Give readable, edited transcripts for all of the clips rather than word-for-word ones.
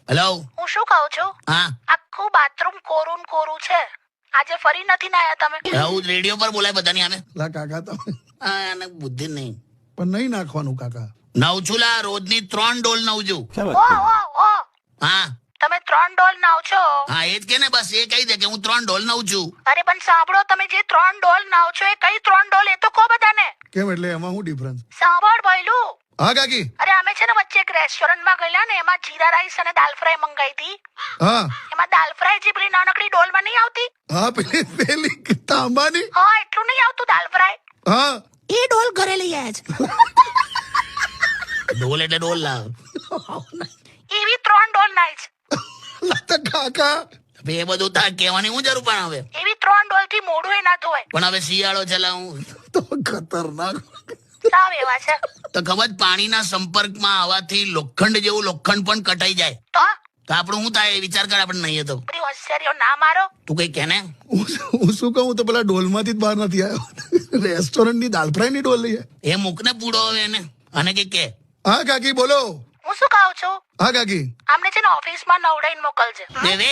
Hello, હું શું કહું છું, હા આખું બાથરૂમ કોરું ને કોરું છે. આજે ફરી નથી નાયા તમે? હું રેડિયો પર બોલાય બધાની આમે. લા કાકા તમે આને બુદ્ધિ નહીં. પણ નહીં નાખવાનું કાકા. નવ છું લા, રોજની 3 ડોલ નવ છું. ઓ હા તમે 3 ડોલ નાવ છો? હા એ જ કે ને, બસ એ કહી દે કે હું 3 ડોલ નવ છું. અરે પણ સાંભળો, તમે જે 3 ડોલ નાવ છો એ કઈ 3 ડોલ એ તો કહો બધાને. કેમ એટલે એમાં શું ડિફરન્સ? સાંભળ ભઈલું. હા કાકી. અરે અમે છે ને વચ્ચે એક રેસ્ટોરન્ટમાં ગયેલા ને, એમાં જીરા રાઈસ અને દાલ ફ્રાય મંગાઈ હતી. હા એમાં દાલ ફ્રાય જે પેલી નાનકડી ડોલમાં નહીં આવતી, હા પેલી તાંબાની. હા એટલું નહીં આવતું દાલ ફ્રાય, હા એ ડોલ ઘરે લઈ આવ્યા છે. ડોલ એટલે ડોલ લાવ. એવી 3 ડોલ નાઈ છે. લા તો કાકા હવે એ બધું તાર કહેવાની હું જરૂર પણ હવે. એવી 3 ડોલ થી મોઢું ના ધોવાય. પણ હવે શિયાળો છે લા, હું તો ખતરનાક. સાવ એવા છે. તો ખબર જ, પાણીના સંપર્કમાં આવવાથી લોખંડ જેવું લોખંડ પણ કટાઈ જાય. તો આપણું શું થાય એ વિચાર કર. આપણે નહીં તો બધી હોશિયારીઓ ના મારો. તું કઈ કે ને. હું શું કહું, તો પેલા ડોલમાંથી જ બહાર નથી આવ્યો. રેસ્ટોરન્ટની દાલ ફ્રાય ની ડોલ લઈએ. એ મૂકને પૂડો હવે એને, અને કે હા કાકી બોલો. હું શું કહું છું, હા કાકી. આમને છે ને ઓફિસમાં નવડાઈને મોકલજે. વે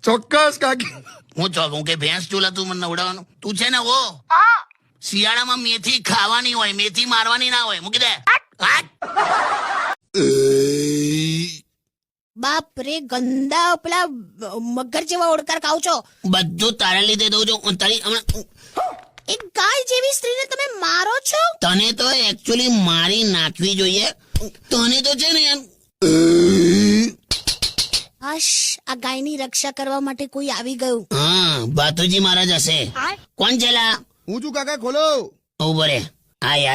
ચોક્કસ કાકી. હું કે ભેંસ ચૂલા તું મને નવડાવવાનું. તું છે ને ઓ હા શિયાળામાં મેથી ખાવાની હોય, મેથી મારવાની ના હોય. મૂકી દે. બાપ રે, ગંદા પેલા મગર જેવા ઓડકાર ખાવ છો. બધું તારા લીધે દઉં છું. તારી હમણાં એક ગાય જેવી સ્ત્રીને તમે મારો છો. તને તો એકચ્યુઅલી મારી નાખવી જોઈએ. તને તો છે ને એમ. હશ, આ ગાયની રક્ષા કરવા માટે કોઈ આવી ગયું. હા, બાતુજી મહારાજ હશે. કોણ છે લા? હું છું કાકા, ખોલો. ઉભો રે. આય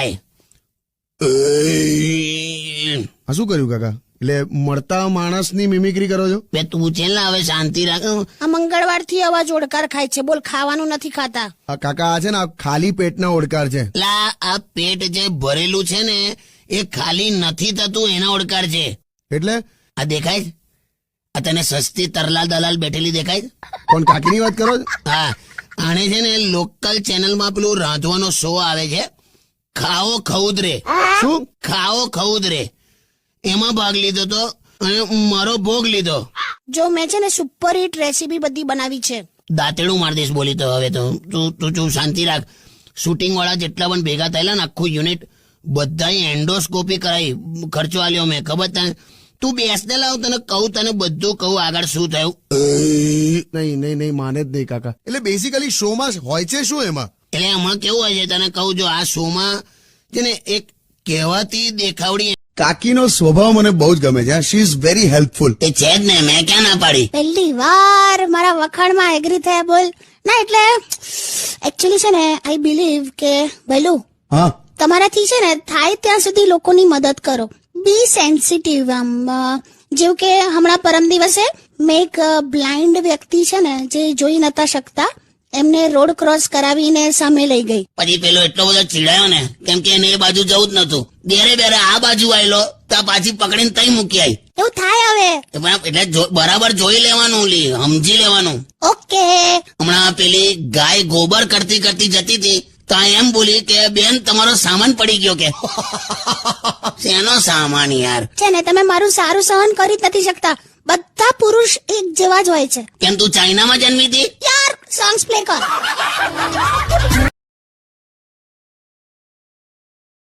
આ શું કર્યું કાકા? એટલે મળતા માણસની મિમિક્રી કરો છો? બે તું છે ને હવે શાંતિ રાખ. આ મંગળવારથી અવાજ ઓડકાર ખાય છે. બોલ, ખાવાનું નથી ખાતા. આ કાકા આ છે ને, આ ખાલી પેટના ઓડકાર છે. લા આ પેટ જે ભરેલું છે ને એ ખાલી નથી થતું, એના ઓડકાર છે. એટલે આ દેખાય છે? આ તને સસ્તી તરલાલ દલાલ બેઠેલી દેખાય છે? કોણ કાકીની વાત કરો છો? હા, આને છે ને લોકલ ચેનલમાં પેલું રાંધવાનો શો આવે છે, ખાઓ ખઉદરે. શું? ખાઓ ખઉદરે, એમાં ભાગ લીધો તો અને મારો ભોગ લીધો. જો મેં છે ને સુપર હિટ રેસીપી બધી બનાવી છે. દાંતેડું માર દઈશ બોલી તો. હવે તો તું ચૂપ શાંતિ રાખ. શૂટિંગ વાળા જેટલા પણ ભેગા થયેલા ને આખું યુનિટ, બધાએ એન્ડોસ્કોપી કરાવી. ખર્ચો આલ્યો મેં, ખબર તને? તું બેસને લાવ, તને કહું, તને બધું કહું આગળ શું થયું. નહીં માને જ નહીં કાકા. એટલે બેસિકલી શોમાં હોય છે શું એમાં? એટલે હમણાં કેવું હોય છે તને કહું. જો આ શોમાં છે ને એક કહેવાતી દેખાવડી કાકીનો સ્વભાવ મને બહુ જ ગમે છે. She is very helpful. તે છે જ ને, મેં ક્યાં ના પાડી. પહેલી વાર મારા વખાણમાં એગ્રી થયા. બોલ ના, એટલે એકચ્યુઅલી છે ને, આઈ બિલીવ કે ભઈલું, હા તમારાથી છે ને થાય ત્યાં સુધી લોકોની મદદ કરો. બી સેન્સિટિવ. આમ જેવું કે હમણાં પરમ દિવસે મેં એક બ્લાઇન્ડ વ્યક્તિ છે ને, જે જોઈ નતા શકતા, એમને રોડ ક્રોસ કરાવીને સામે લઈ ગઈ. પછી પેલો એટલો બધો ચીડાયો ને, કેમ કે એને એ બાજુ જવું જ નતું. બેરે આ બાજુ આવેલો તો પાછી પકડીને તઈ મૂકી આવી. એવું થાય હવે. એટલે બરાબર જોઈ લેવાનું, સમજી લેવાનું. ઓકે. હમણાં પેલી ગાય ગોબર કરતી કરતી જતી હતી, તો એમ બોલી કે બેન તમારો સામાન પડી ગયો. કે શેનો સામાન યાર? છે ને, તમે મારું સારું સહન કરી જ નથી શકતા. બધા પુરુષ એક જેવા જ હોય છે. કેમ તું ચાઇનામાં જન્મી હતી? યાર, સોંગ્સ પ્લે કર.